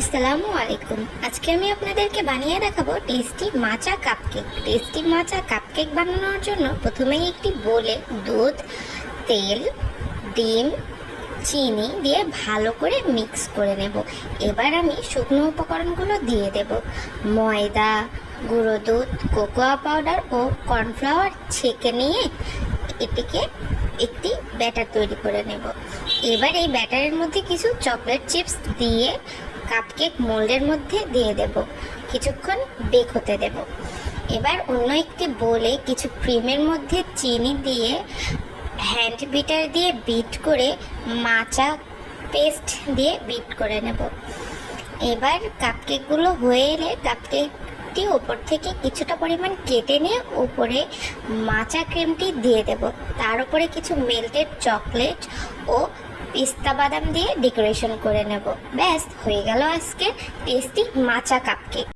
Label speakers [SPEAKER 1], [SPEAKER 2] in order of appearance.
[SPEAKER 1] আসসালামু আলাইকুম। আজকে আমি আপনাদেরকে বানিয়ে দেখাবো টেস্টি মাচা কাপকেক। টেস্টি মাচা কাপকেক বানানোর জন্য প্রথমেই একটি বোলে দুধ, তেল, ডিম, চিনি দিয়ে ভালো করে মিক্স করে নেব। এবার আমি শুকনো উপকরণগুলো দিয়ে দেব। ময়দা, গুঁড়ো দুধ, কোকোয়া পাউডার ও কর্নফ্লাওয়ার ছেঁকে নিয়ে এটিকে একটি ব্যাটার তৈরি করে নেব। এবার এই ব্যাটারের মধ্যে কিছু চকলেট চিপস দিয়ে কাপকেক মোল্ডের মধ্যে দিয়ে দেব, কিছুক্ষণ বেক হতে দেব। এবার অন্য একটি বোলে কিছু ক্রিমের মধ্যে চিনি দিয়ে হ্যান্ড বিটার দিয়ে বিট করে মাচা পেস্ট দিয়ে বিট করে নেব। এবার কাপকেকগুলো হয়ে এলে কাপকেকটি ওপর থেকে কিছুটা পরিমাণ কেটে নিয়ে উপরে মাচা ক্রিমটি দিয়ে দেব। তার উপরে কিছু মেল্টেড চকলেট ও পিস্তা বাদাম দিয়ে ডেকোরেশন করে নেব। ব্যাস হয়ে গেল আজকে টেস্টি মাচা কাপকেক।